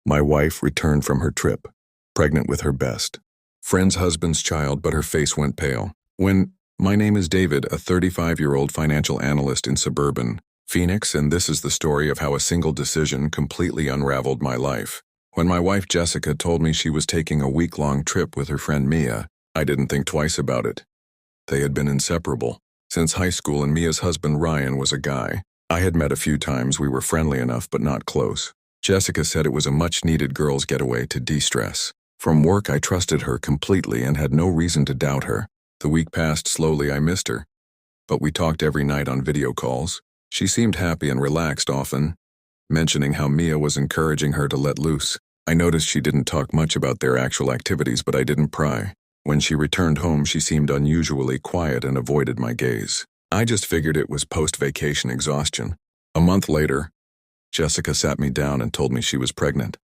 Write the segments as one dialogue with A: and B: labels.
A: My wife returned from her trip, pregnant with her best friend's husband's child, but her face went pale. My name is David, a 35-year-old financial analyst in suburban Phoenix, and this is the story of how a single decision completely unraveled my life. When my wife Jessica told me she was taking a week-long trip with her friend Mia, I didn't think twice about it. They had been inseparable since high school, and Mia's husband Ryan was a guy I had met a few times. We were friendly enough, but not close. Jessica said it was a much-needed girls' getaway to de-stress. From work, I trusted her completely and had no reason to doubt her. The week passed slowly. I missed her, but we talked every night on video calls. She seemed happy and relaxed, often mentioning how Mia was encouraging her to let loose. I noticed she didn't talk much about their actual activities, but I didn't pry. When she returned home, she seemed unusually quiet and avoided my gaze. I just figured it was post-vacation exhaustion. A month later, Jessica sat me down and told me she was pregnant.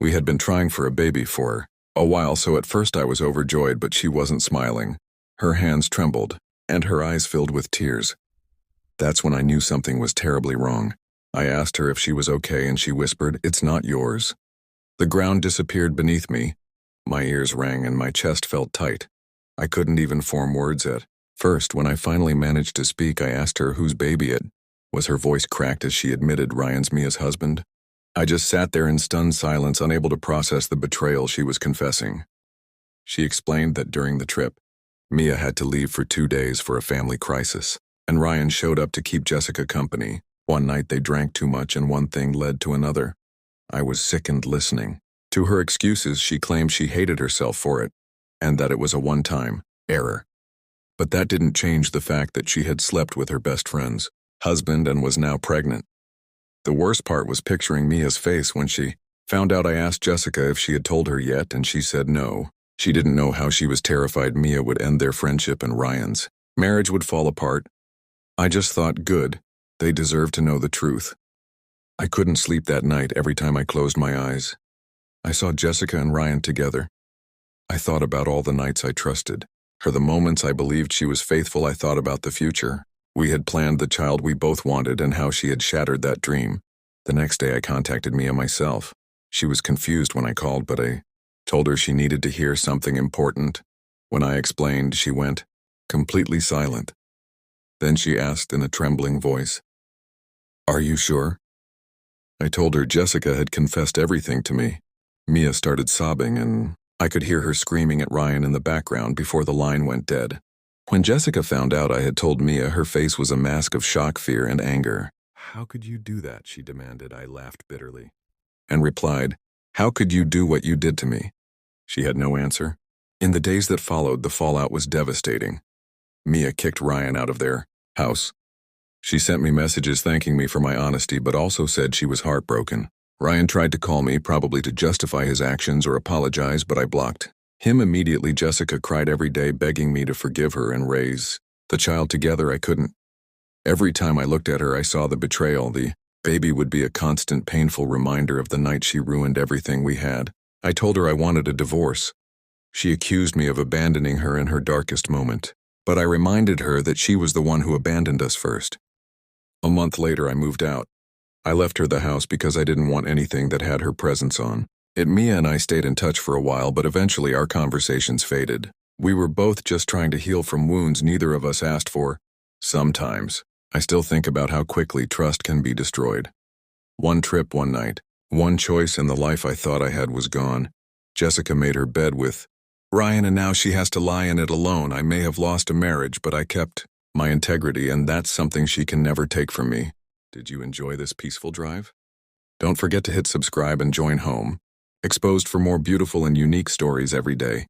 A: We had been trying for a baby for a while, so at first I was overjoyed, but she wasn't smiling. Her hands trembled, and her eyes filled with tears. That's when I knew something was terribly wrong. I asked her if she was okay, and she whispered, "It's not yours." The ground disappeared beneath me. My ears rang and my chest felt tight. I couldn't even form words at first. When I finally managed to speak, I asked her whose baby it was. Her voice cracked as she admitted Ryan's, Mia's husband. I just sat there in stunned silence, unable to process the betrayal she was confessing. She explained that during the trip, Mia had to leave for 2 days for a family crisis, and Ryan showed up to keep Jessica company. One night they drank too much, and one thing led to another. I was sickened listening to her excuses. She claimed she hated herself for it, and that it was a one-time error. But that didn't change the fact that she had slept with her best friend's husband and was now pregnant. The worst part was picturing Mia's face when she found out. I asked Jessica if she had told her yet, and she said no. She didn't know how she was terrified Mia would end their friendship and Ryan's marriage would fall apart. I just thought, good, they deserve to know the truth. I couldn't sleep that night. Every time I closed my eyes, I saw Jessica and Ryan together. I thought about all the nights I trusted her, the moments I believed she was faithful. I thought about the future. We had planned the child we both wanted and how she had shattered that dream. The next day I contacted Mia myself. She was confused when I called, but I told her she needed to hear something important. When I explained, she went completely silent. Then she asked in a trembling voice, "Are you sure?" I told her Jessica had confessed everything to me. Mia started sobbing, and I could hear her screaming at Ryan in the background before the line went dead. When Jessica found out I had told Mia, her face was a mask of shock, fear, and anger. "How could you do that?" she demanded. I laughed bitterly and replied, "How could you do what you did to me?" She had no answer. In the days that followed, the fallout was devastating. Mia kicked Ryan out of their house. She sent me messages thanking me for my honesty, but also said she was heartbroken. Ryan tried to call me, probably to justify his actions or apologize, but I blocked him immediately. Jessica cried every day, begging me to forgive her and raise the child together. I couldn't. Every time I looked at her, I saw the betrayal. The baby would be a constant, painful reminder of the night she ruined everything we had. I told her I wanted a divorce. She accused me of abandoning her in her darkest moment, but I reminded her that she was the one who abandoned us first. A month later, I moved out. I left her the house because I didn't want anything that had her presence on it. Mia and I stayed in touch for a while, but eventually our conversations faded. We were both just trying to heal from wounds neither of us asked for. Sometimes I still think about how quickly trust can be destroyed. One trip, one night, one choice, and the life I thought I had was gone. Jessica made her bed with Ryan, and now she has to lie in it alone. I may have lost a marriage, but I kept my integrity, and that's something she can never take from me. Did you enjoy this peaceful drive? Don't forget to hit subscribe and join Home Exposed for more beautiful and unique stories every day.